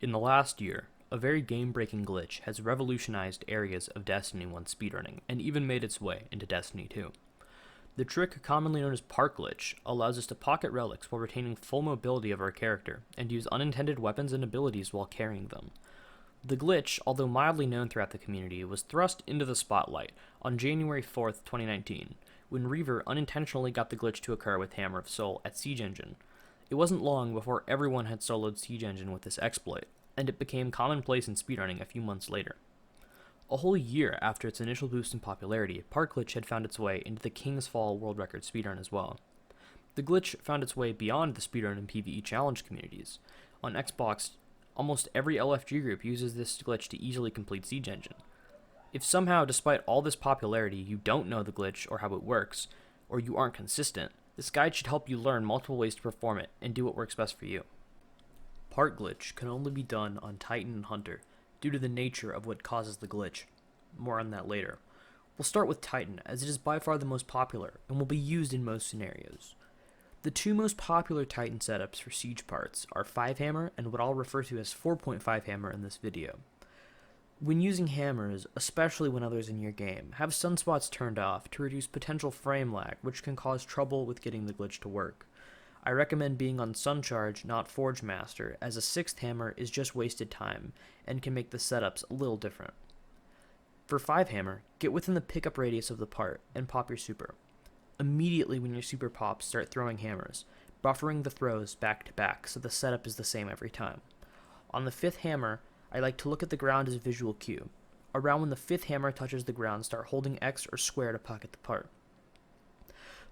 In the last year, a very game-breaking glitch has revolutionized areas of Destiny 1 speedrunning, and even made its way into Destiny 2. The trick, commonly known as Park Glitch, allows us to pocket relics while retaining full mobility of our character, and use unintended weapons and abilities while carrying them. The glitch, although mildly known throughout the community, was thrust into the spotlight on January 4th, 2019, when Reaver unintentionally got the glitch to occur with Hammer of Soul at Siege Engine. It wasn't long before everyone had soloed Siege Engine with this exploit, and it became commonplace in speedrunning a few months later. A whole year after its initial boost in popularity, Park Glitch had found its way into the King's Fall world record speedrun as well. The glitch found its way beyond the speedrun and PvE challenge communities. On Xbox, almost every LFG group uses this glitch to easily complete Siege Engine. If somehow, despite all this popularity, you don't know the glitch or how it works, or you aren't consistent, this guide should help you learn multiple ways to perform it and do what works best for you. Park Glitch can only be done on Titan and Hunter, due to the nature of what causes the glitch. More on that later. We'll start with Titan, as it is by far the most popular, and will be used in most scenarios. The two most popular Titan setups for siege parts are 5 hammer and what I'll refer to as 4.5 hammer in this video. When using hammers, especially when others in your game, have sunspots turned off to reduce potential frame lag, which can cause trouble with getting the glitch to work. I recommend being on Suncharge, not Forge Master, as a 6th hammer is just wasted time, and can make the setups a little different. For 5 hammer, get within the pickup radius of the part, and pop your super. Immediately when your super pops, start throwing hammers, buffering the throws back to back so the setup is the same every time. On the 5th hammer, I like to look at the ground as a visual cue. Around when the 5th hammer touches the ground, start holding X or square to pocket the part.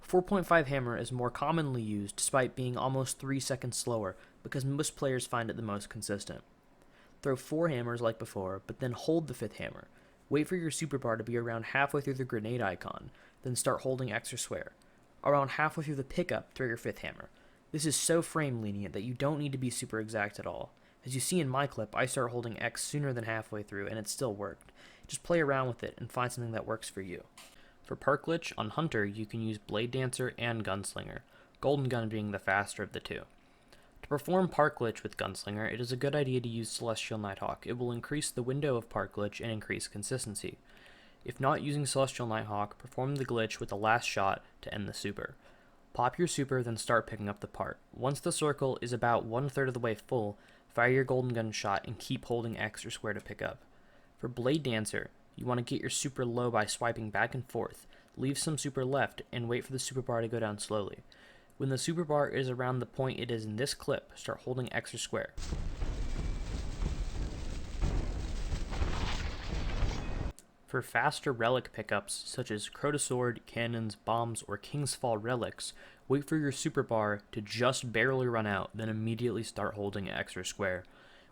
4.5 hammer is more commonly used despite being almost 3 seconds slower because most players find it the most consistent. Throw 4 hammers like before, but then hold the 5th hammer. Wait for your super bar to be around halfway through the grenade icon, then start holding X or square. Around halfway through the pickup, throw your 5th hammer. This is so frame lenient that you don't need to be super exact at all. As you see in my clip, I start holding X sooner than halfway through and it still worked. Just play around with it and find something that works for you. For Park Glitch, on Hunter you can use Blade Dancer and Gunslinger, Golden Gun being the faster of the two. To perform Park Glitch with Gunslinger, it is a good idea to use Celestial Nighthawk. It will increase the window of Park Glitch and increase consistency. If not using Celestial Nighthawk, perform the glitch with the last shot to end the super. Pop your super, then start picking up the part. Once the circle is about 1/3 of the way full, fire your Golden Gun shot and keep holding X or square to pick up. For Blade Dancer, you want to get your super low by swiping back and forth, leave some super left, and wait for the super bar to go down slowly. When the super bar is around the point it is in this clip, start holding X or square. For faster relic pickups, such as Crota Sword, cannons, bombs, or King's Fall relics, wait for your super bar to just barely run out, then immediately start holding X or square.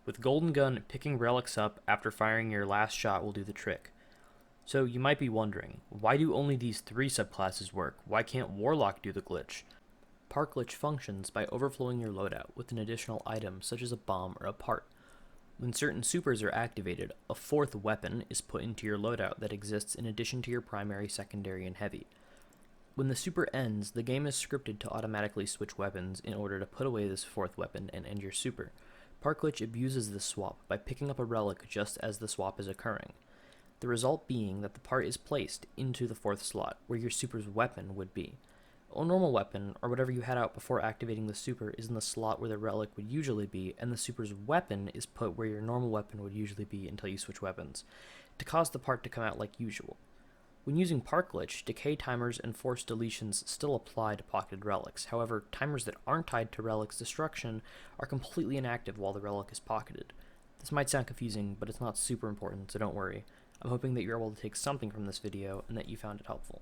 With Golden Gun, picking relics up after firing your last shot will do the trick. So you might be wondering, why do only these 3 subclasses work? Why can't Warlock do the glitch? Park Glitch functions by overflowing your loadout with an additional item such as a bomb or a part. When certain supers are activated, a 4th weapon is put into your loadout that exists in addition to your primary, secondary, and heavy. When the super ends, the game is scripted to automatically switch weapons in order to put away this 4th weapon and end your super. Park Glitch abuses this swap by picking up a relic just as the swap is occurring. The result being that the part is placed into the 4th slot, where your super's weapon would be. A normal weapon, or whatever you had out before activating the super, is in the slot where the relic would usually be, and the super's weapon is put where your normal weapon would usually be until you switch weapons, to cause the part to come out like usual. When using Park Glitch, decay timers and forced deletions still apply to pocketed relics. However, timers that aren't tied to relic's destruction are completely inactive while the relic is pocketed. This might sound confusing, but it's not super important, so don't worry. I'm hoping that you're able to take something from this video and that you found it helpful.